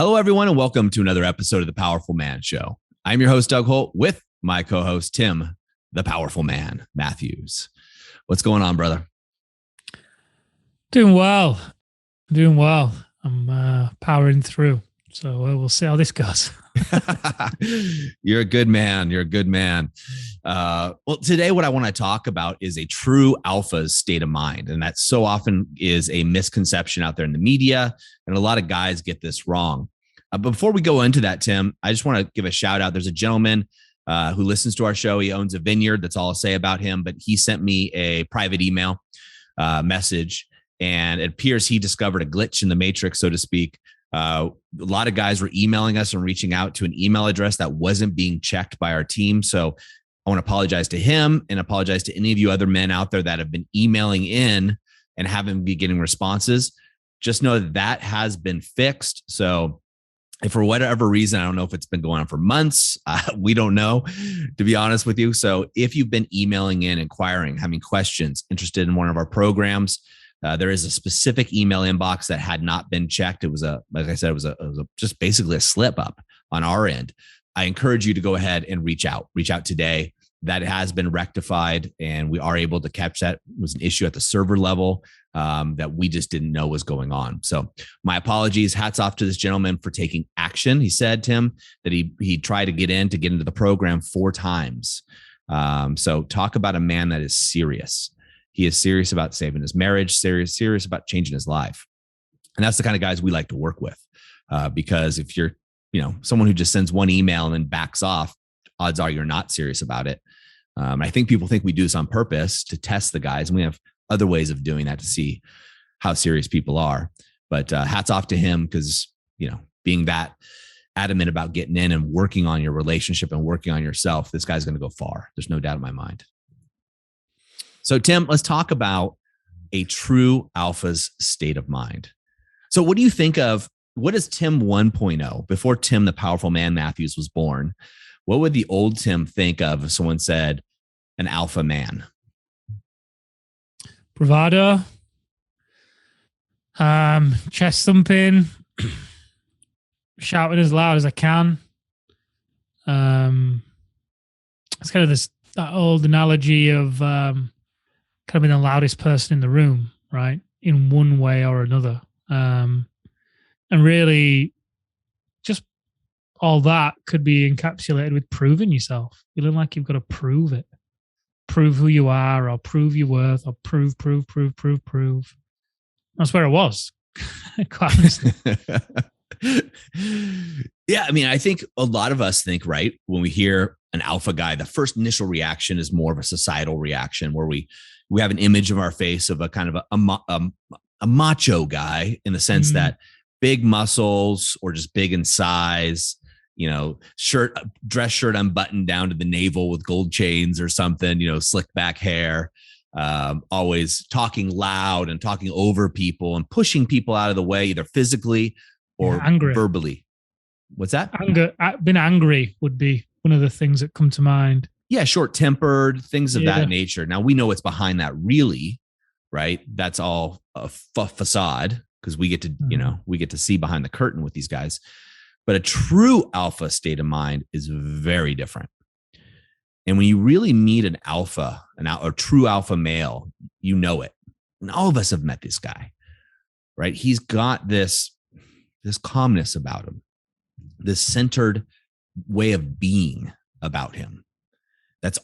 Hello, everyone, and welcome to another episode of The Powerful Man Show. I'm your host, Doug Holt, with my co-host, Tim, the Powerful Man, Matthews. What's going on, brother? Doing well. I'm powering through. So we'll see how this goes. You're a good man. Well, today what I want to talk about is a true alpha's state of mind. And that so often is a misconception out there in the media. And a lot of guys get this wrong. Before we go into that, Tim, I just want to give a shout out. There's a gentleman who listens to our show. He owns a vineyard. That's all I'll say about him. But he sent me a private email message. And it appears he discovered a glitch in the matrix, so to speak. A lot of guys were emailing us and reaching out to an email address that wasn't being checked by our team. So I want to apologize to him and apologize to any of you other men out there that have been emailing in and haven't been getting responses. Just know that has been fixed. So if for whatever reason, I don't know if it's been going on for months, we don't know, to be honest with you. So if you've been emailing in, inquiring, having questions, interested in one of our programs, there is a specific email inbox that had not been checked. It was like I said, it was just basically a slip up on our end. I encourage you to go ahead and reach out today. That has been rectified and we are able to catch that. It was an issue at the server level that we just didn't know was going on. So my apologies. Hats off to this gentleman for taking action. He said, Tim, that he tried to get into the program 4 times. So talk about a man that is serious. He is serious about saving his marriage, serious about changing his life. And that's the kind of guys we like to work with because if you're, someone who just sends one email and then backs off, odds are you're not serious about it. I think people think we do this on purpose to test the guys. And we have other ways of doing that to see how serious people are. But hats off to him because, being that adamant about getting in and working on your relationship and working on yourself, this guy's going to go far. There's no doubt in my mind. So, Tim, let's talk about a true alpha's state of mind. So what do you think of, what is Tim 1.0? Before Tim, the Powerful Man Matthews, was born, what would the old Tim think of if someone said an alpha man? Bravado, chest thumping, shouting as loud as I can. It's kind of that old analogy of kind of being the loudest person in the room, right? In one way or another. And really just all that could be encapsulated with proving yourself. Feeling like you've got to prove it. Prove who you are or prove your worth or prove. That's where it was. Quite honestly. Yeah, I mean, I think a lot of us think, right, when we hear an alpha guy, the first initial reaction is more of a societal reaction where we have an image of our face of a kind of a macho guy in the sense that big muscles or just big in size, dress shirt unbuttoned down to the navel with gold chains or something, slick back hair, always talking loud and talking over people and pushing people out of the way, either physically or verbally. What's that? Anger. Being angry would be one of the things that come to mind. Yeah, short-tempered, things of that nature. Now, we know what's behind that really, right? That's all a facade because we get to see behind the curtain with these guys. But a true alpha state of mind is very different. And when you really meet an alpha, a true alpha male, you know it. And all of us have met this guy, right? He's got this calmness about him, this centered way of being about him. It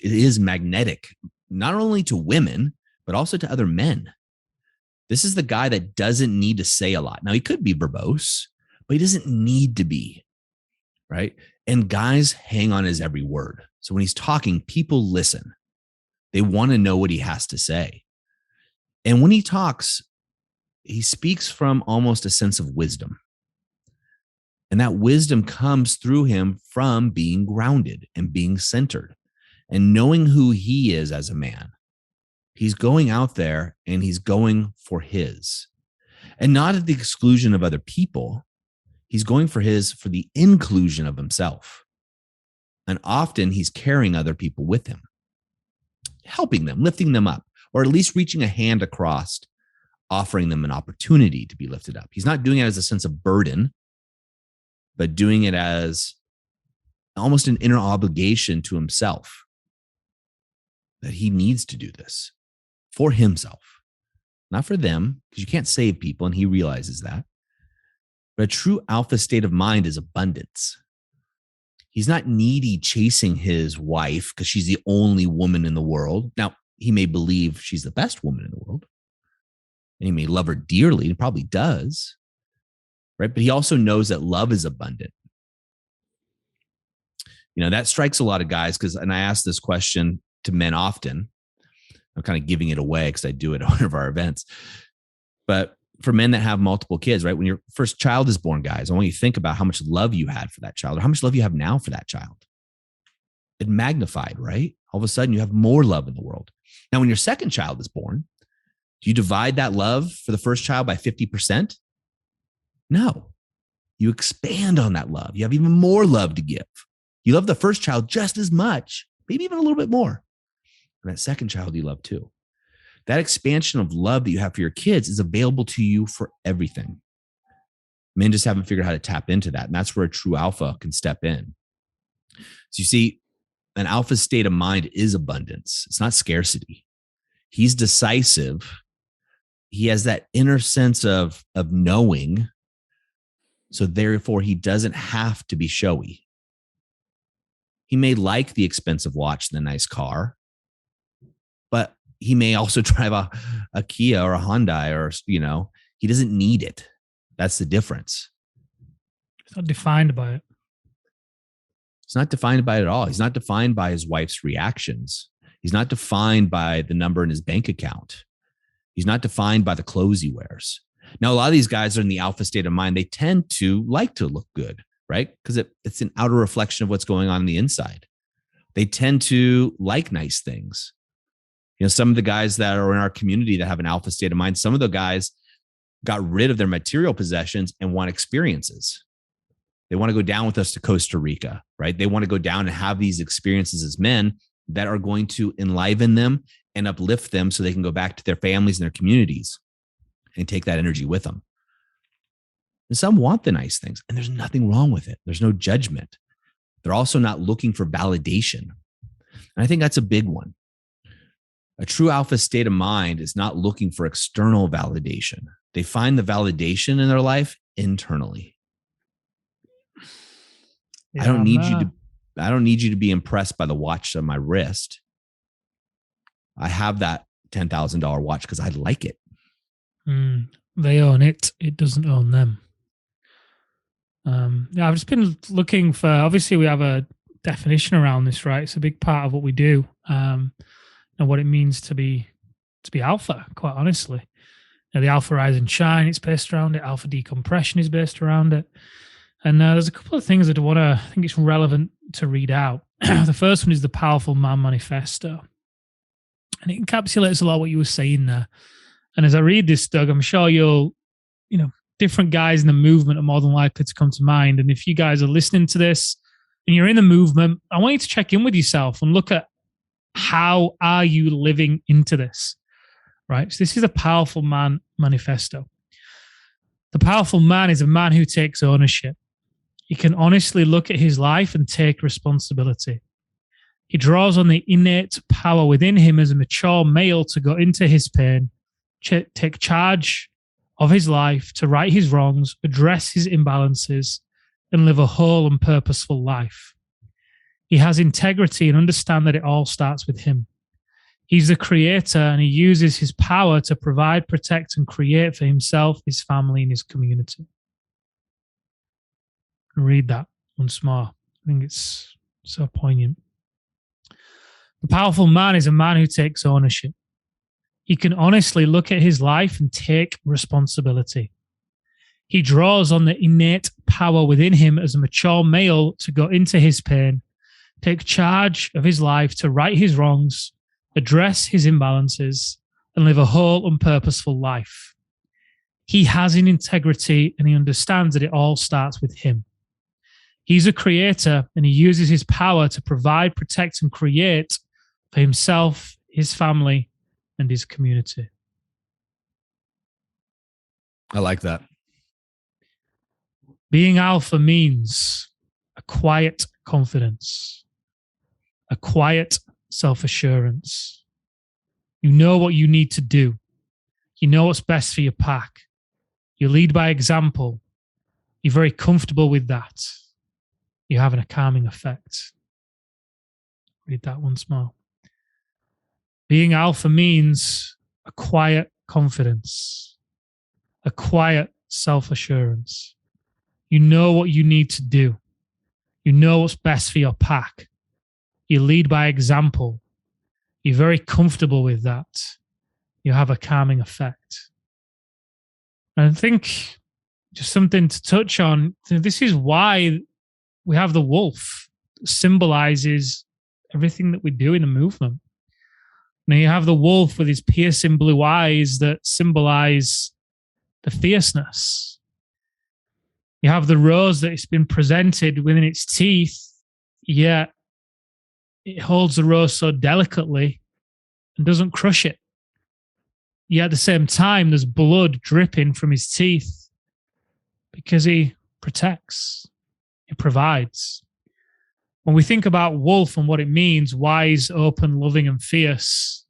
is magnetic, not only to women, but also to other men. This is the guy that doesn't need to say a lot. Now, he could be verbose, but he doesn't need to be, right? And guys hang on his every word. So when he's talking, people listen. They want to know what he has to say. And when he talks, he speaks from almost a sense of wisdom. And that wisdom comes through him from being grounded and being centered and knowing who he is as a man. He's going out there and he's going for his, and not at the exclusion of other people. He's going for the inclusion of himself. And often he's carrying other people with him, helping them, lifting them up, or at least reaching a hand across offering them an opportunity to be lifted up. He's not doing it as a sense of burden, but doing it as almost an inner obligation to himself, that he needs to do this for himself, not for them, because you can't save people, and he realizes that. But a true alpha state of mind is abundance. He's not needy chasing his wife because she's the only woman in the world. Now, he may believe she's the best woman in the world, and he may love her dearly, and probably does, right? But he also knows that love is abundant. That strikes a lot of guys and I ask this question to men often. I'm kind of giving it away because I do it at one of our events. But for men that have multiple kids, right? When your first child is born, guys, I want you to think about how much love you had for that child, or how much love you have now for that child. It magnified, right? All of a sudden you have more love in the world. Now, when your second child is born, do you divide that love for the first child by 50%? No. You expand on that love. You have even more love to give. You love the first child just as much, maybe even a little bit more. And that second child you love too. That expansion of love that you have for your kids is available to you for everything. Men just haven't figured out how to tap into that. And that's where a true alpha can step in. So you see, an alpha state of mind is abundance. It's not scarcity. He's decisive. He has that inner sense of knowing. So therefore, he doesn't have to be showy. He may like the expensive watch and the nice car, but he may also drive a Kia or a Hyundai, or, he doesn't need it. That's the difference. It's not defined by it. It's not defined by it at all. He's not defined by his wife's reactions. He's not defined by the number in his bank account. He's not defined by the clothes he wears. Now, a lot of these guys are in the alpha state of mind. They tend to like to look good, right? Because it's an outer reflection of what's going on the inside. They tend to like nice things. Some of the guys that are in our community that have an alpha state of mind, some of the guys got rid of their material possessions and want experiences. They want to go down with us to Costa Rica, right? They want to go down and have these experiences as men that are going to enliven them and uplift them so they can go back to their families and their communities and take that energy with them. And some want the nice things, and there's nothing wrong with it. There's no judgment. They're also not looking for validation. And I think that's a big one. A true alpha state of mind is not looking for external validation. They find the validation in their life internally. Yeah, I don't need you to be impressed by the watch on my wrist. I have that $10,000 watch because I like it. They own it. It doesn't own them. I've just been looking for, obviously we have a definition around this, right? It's a big part of what we do, and what it means to be alpha, quite honestly. The alpha rise and shine, it's based around it. Alpha decompression is based around it. And there's a couple of things that I think it's relevant to read out. The first one is the Powerful Man Manifesto. And it encapsulates a lot of what you were saying there. And as I read this, Doug, I'm sure different guys in the movement are more than likely to come to mind. And if you guys are listening to this and you're in the movement, I want you to check in with yourself and look at how are you living into this, right? So this is a Powerful Man Manifesto. The powerful man is a man who takes ownership. He can honestly look at his life and take responsibility. He draws on the innate power within him as a mature male to go into his pain, take charge of his life, to right his wrongs, address his imbalances, and live a whole and purposeful life. He has integrity and understands that it all starts with him. He's the creator, and he uses his power to provide, protect, and create for himself, his family, and his community. Read that once more. I think it's so poignant. The powerful man is a man who takes ownership. He can honestly look at his life and take responsibility. He draws on the innate power within him as a mature male to go into his pain, take charge of his life, to right his wrongs, address his imbalances, and live a whole and purposeful life. He has an integrity, and he understands that it all starts with him. He's a creator, and he uses his power to provide, protect, and create for himself, his family, and his community. I like that. Being alpha means a quiet confidence, a quiet self assurance. You know what you need to do. You know what's best for your pack. You lead by example. You're very comfortable with that. You're having a calming effect. Read that once more. Being alpha means a quiet confidence, a quiet self assurance. You know what you need to do. You know what's best for your pack. You lead by example. You're very comfortable with that. You have a calming effect. And I think just something to touch on, this is why we have the wolf. It symbolizes everything that we do in the movement. Now you have the wolf with his piercing blue eyes that symbolize the fierceness. You have the rose that it's been presented within its teeth, yet it holds the rose so delicately and doesn't crush it. Yet at the same time, there's blood dripping from his teeth because he protects, he provides. When we think about wolf and what it means, wise, open, loving, and fierce,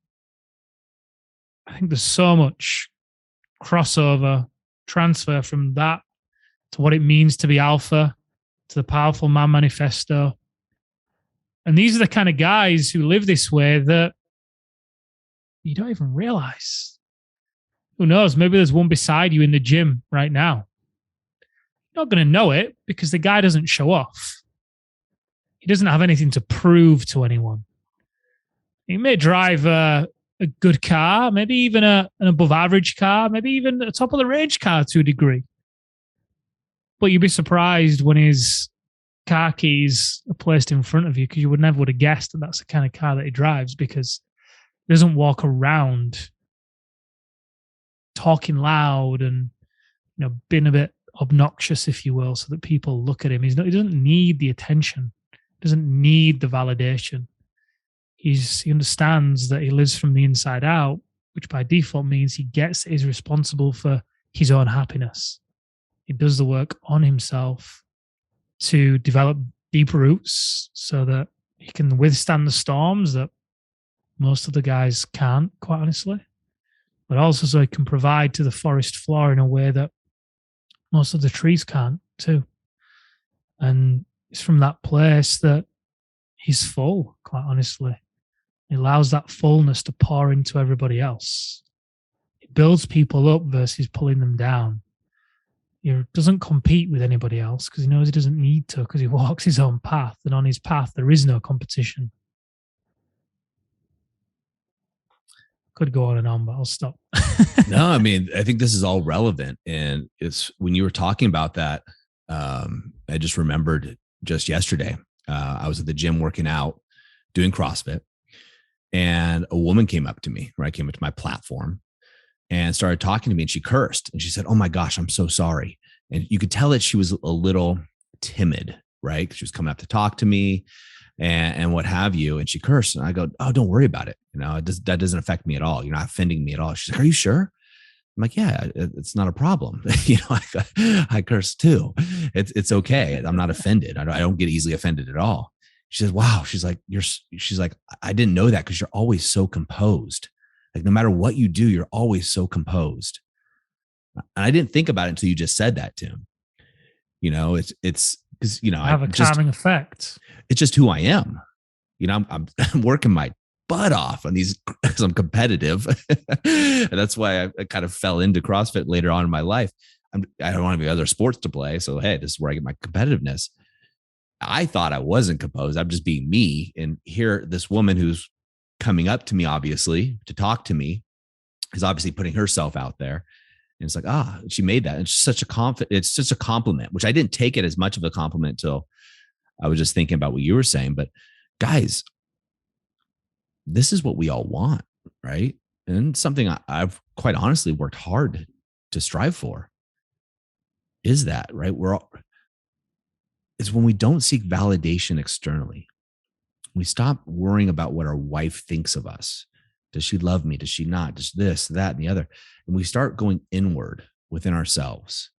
I think there's so much crossover, transfer from that to what it means to be alpha, to the Powerful Man Manifesto. And these are the kind of guys who live this way that you don't even realize. Who knows? Maybe there's one beside you in the gym right now. You're not going to know it because the guy doesn't show off. He doesn't have anything to prove to anyone. He may drive a good car, maybe even an above average car, maybe even a top of the range car to a degree. But you'd be surprised when his car keys are placed in front of you, because you would never have guessed that that's the kind of car that he drives, because he doesn't walk around talking loud and being a bit obnoxious, if you will, so that people look at him. He doesn't need the attention. He doesn't need the validation. He understands that he lives from the inside out, which by default means he gets is responsible for his own happiness. He does the work on himself to develop deep roots so that he can withstand the storms that most of the guys can't, quite honestly, but also so he can provide to the forest floor in a way that most of the trees can't too. And it's from that place that he's full, quite honestly. He allows that fullness to pour into everybody else. It builds people up versus pulling them down. He doesn't compete with anybody else because he knows he doesn't need to, because he walks his own path, and on his path there is no competition. Could go on and on, but I'll stop. No, I mean, I think this is all relevant. And it's when you were talking about that, I just remembered just yesterday, I was at the gym working out, doing CrossFit, and a woman came up to me, right? Came up to my platform and started talking to me, and she cursed, and she said, "Oh my gosh, I'm so sorry." And you could tell that she was a little timid, right? She was coming up to talk to me and what have you. And she cursed, and I go, "Oh, don't worry about it. That doesn't affect me at all. You're not offending me at all." She's like, "Are you sure?" I'm like, "Yeah, it's not a problem." I curse too. It's okay. I'm not offended. I don't get easily offended at all. She says, "Wow." She's like, she's like, "I didn't know that because you're always so composed. Like no matter what you do, you're always so composed." And I didn't think about it until you just said that, Tim. It's because, I have a calming effect. It's just who I am. I'm working my butt off on these because I'm competitive. And that's why I kind of fell into CrossFit later on in my life. I don't want to be other sports to play. So, hey, this is where I get my competitiveness. I thought I wasn't composed. I'm just being me. And here, this woman who's coming up to me, obviously, to talk to me, is obviously putting herself out there. And it's like, she made that. It's such a compliment, which I didn't take it as much of a compliment till I was just thinking about what you were saying. But guys, this is what we all want, right? And something I've quite honestly worked hard to strive for is that, right? It's when we don't seek validation externally. We stop worrying about what our wife thinks of us. Does she love me? Does she not? Does this, that, and the other? And we start going inward. within ourselves,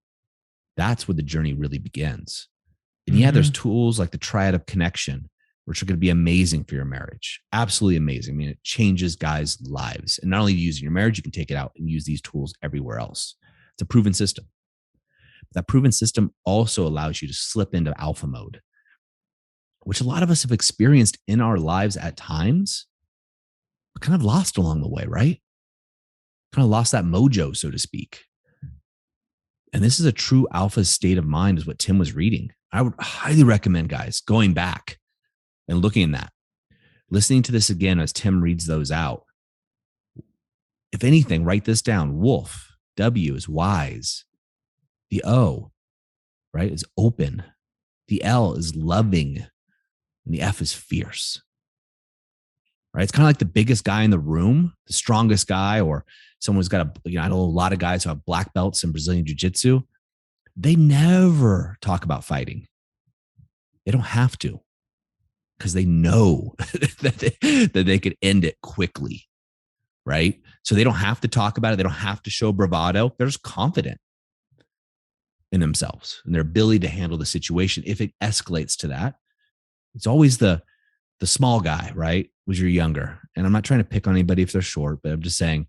that's where the journey really begins. And yeah, there's tools like the triad of connection, which are going to be amazing for your marriage. Absolutely amazing. I mean, it changes guys' lives. And not only use in your marriage, you can take it out and use these tools everywhere else. It's a proven system. That proven system also allows you to slip into alpha mode, which a lot of us have experienced in our lives at times, but kind of lost along the way, right? Kind of lost that mojo, so to speak. And this is a true alpha state of mind, is what Tim was reading. I would highly recommend, guys, going back and looking at that, listening to this again as Tim reads those out. If anything, write this down. Wolf, W is wise. The O, right, is open. The L is loving. And the F is fierce. Right? It's kind of like the biggest guy in the room, the strongest guy, or someone who's got I know a lot of guys who have black belts in Brazilian Jiu-Jitsu. They never talk about fighting. They don't have to, because they know that they could end it quickly, right? So they don't have to talk about it. They don't have to show bravado. They're just confident in themselves and their ability to handle the situation. If it escalates to that, it's always the small guy, right? Was you're younger. And I'm not trying to pick on anybody if they're short, but I'm just saying,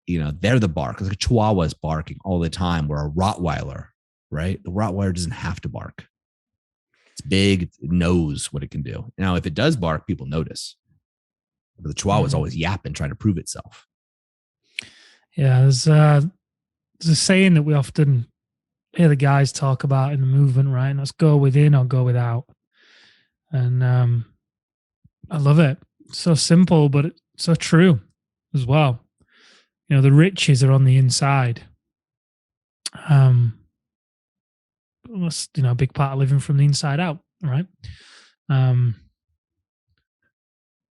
they're the bark. Like a Chihuahua is barking all the time, where a Rottweiler, right? The Rottweiler doesn't have to bark. It's big. It knows what it can do. Now, if it does bark, people notice. But the Chihuahua is always yapping, trying to prove itself. Yeah, there's a saying that we often hear the guys talk about in the movement, right? And let's go within or go without. And I love it. It's so simple, but it's so true as well. The riches are on the inside. That's a big part of living from the inside out, right?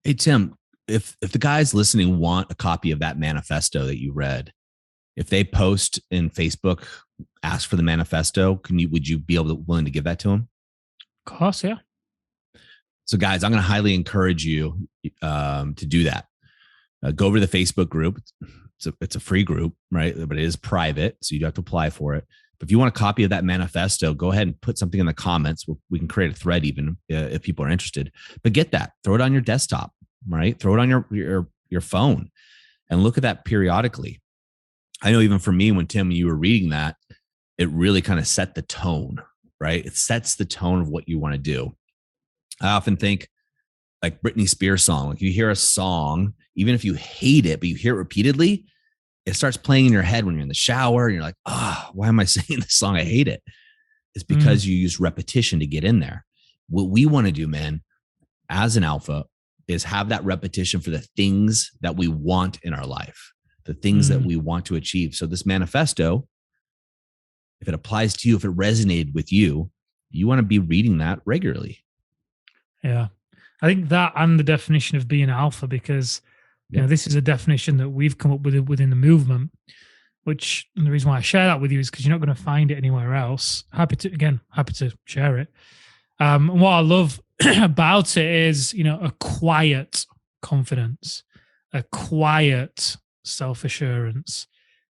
Hey Tim, if the guys listening want a copy of that manifesto that you read, if they post in Facebook, ask for the manifesto, would you be willing to give that to them? Of course, yeah. So guys, I'm going to highly encourage you to do that. Go over to the Facebook group. It's a free group, right? But it is private, so you don't have to apply for it. But if you want a copy of that manifesto, go ahead and put something in the comments. We can create a thread even if people are interested. But get that. Throw it on your desktop, right? Throw it on your phone and look at that periodically. I know even for me, when Tim, you were reading that, it really kind of set the tone, right? It sets the tone of what you want to do. I often think like Britney Spears song, like you hear a song, even if you hate it, but you hear it repeatedly, it starts playing in your head when you're in the shower and you're like, why am I singing this song? I hate it. It's because you use repetition to get in there. What we want to do, man, as an alpha, is have that repetition for the things that we want in our life, the things that we want to achieve. So this manifesto, if it applies to you, if it resonated with you, you want to be reading that regularly. Yeah. I think that and the definition of being alpha, because this is a definition that we've come up with within the movement, which, and the reason why I share that with you is because you're not going to find it anywhere else. Happy to share it. And what I love about it is, a quiet confidence, a quiet self-assurance.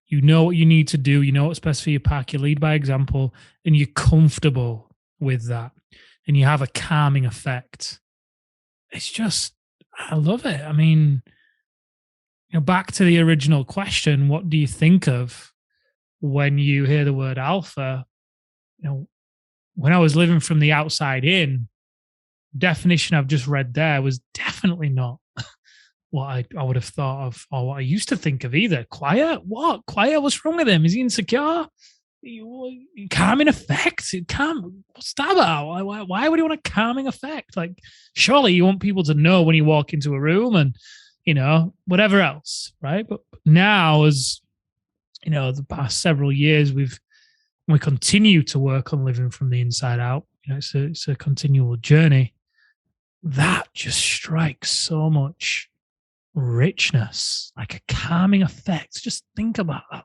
You know what you need to do. You know what's best for your pack. You lead by example, and you're comfortable with that. And you have a calming effect. It's just, I love it. I mean, back to the original question, what do you think of when you hear the word alpha? When I was living from the outside in, definition I've just read there was definitely not what I would have thought of, or what I used to think of either. Quiet? What? Quiet? What's wrong with him? Is he insecure? Calming effect? What's that about? Why would you want a calming effect? Like, surely you want people to know when you walk into a room and, whatever else, right? But now, as the past several years, we continue to work on living from the inside out. It's a continual journey. That just strikes so much richness, like a calming effect. Just think about that.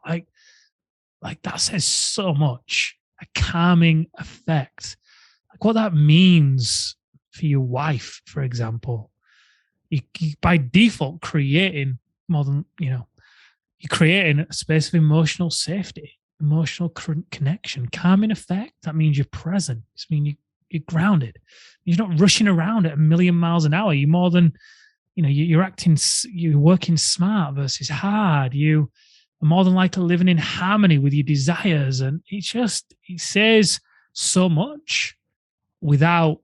Like that says so much. A calming effect. Like what that means for your wife, for example. You by default creating more than, you're creating a space of emotional safety. emotional connection, calming effect. That means you're present. It means you're grounded. You're not rushing around at 1,000,000 miles an hour. You're more than, you're working smart versus hard. You are more than likely living in harmony with your desires. And it says so much without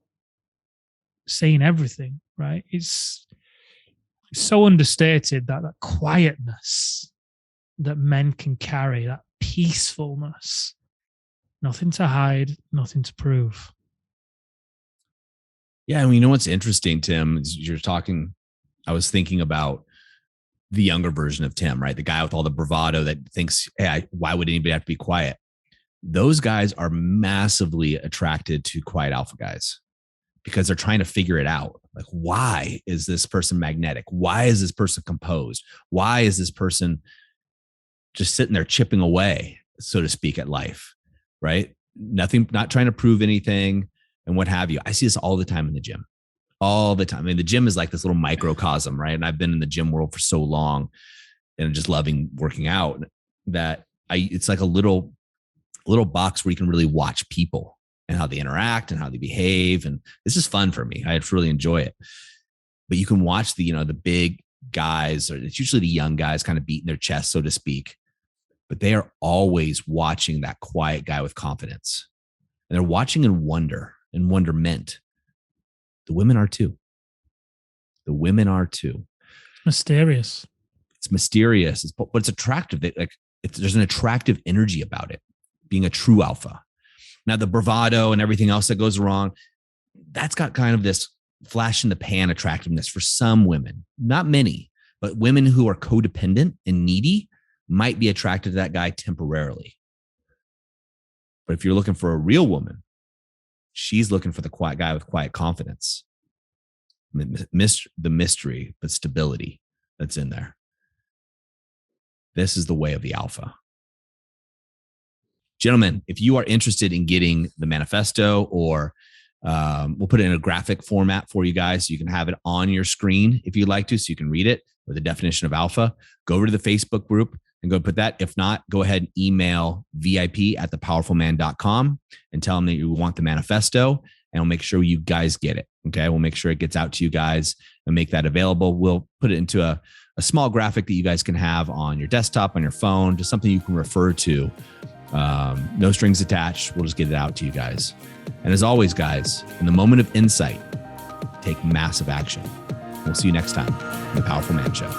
saying everything, right? It's so understated, that quietness that men can carry, that peacefulness, nothing to hide, nothing to prove. Yeah. And you know what's interesting, Tim, is you're talking, I was thinking about the younger version of Tim, right? The guy with all the bravado that thinks, hey, why would anybody have to be quiet? Those guys are massively attracted to quiet alpha guys because they're trying to figure it out. Like, why is this person magnetic? Why is this person composed? Why is this person just sitting there chipping away, so to speak, at life, right? Nothing, not trying to prove anything and what have you. I see this all the time in the gym, all the time. I mean, the gym is like this little microcosm, right? And I've been in the gym world for so long and just loving working out that it's like a little box where you can really watch people and how they interact and how they behave. And this is fun for me. I really enjoy it. But you can watch the big guys, or it's usually the young guys kind of beating their chest, so to speak. But they are always watching that quiet guy with confidence. And they're watching in wonder and wonderment. The women are too. The women are too. Mysterious. It's mysterious, but it's attractive. There's an attractive energy about it, being a true alpha. Now, the bravado and everything else that goes wrong, that's got kind of this flash in the pan attractiveness for some women, not many, but women who are codependent and needy might be attracted to that guy temporarily. But if you're looking for a real woman, she's looking for the quiet guy with quiet confidence. The mystery, but stability that's in there. This is the way of the alpha. Gentlemen, if you are interested in getting the manifesto, or we'll put it in a graphic format for you guys so you can have it on your screen if you'd like to, so you can read it, or the definition of alpha, go over to the Facebook group and go put that. If not, go ahead and email vip@thepowerfulman.com and tell them that you want the manifesto, and we'll make sure you guys get it. Okay. We'll make sure it gets out to you guys and make that available. We'll put it into a small graphic that you guys can have on your desktop, on your phone, just something you can refer to. No strings attached. We'll just get it out to you guys. And as always, guys, in the moment of insight, take massive action. We'll see you next time on The Powerful Man Show.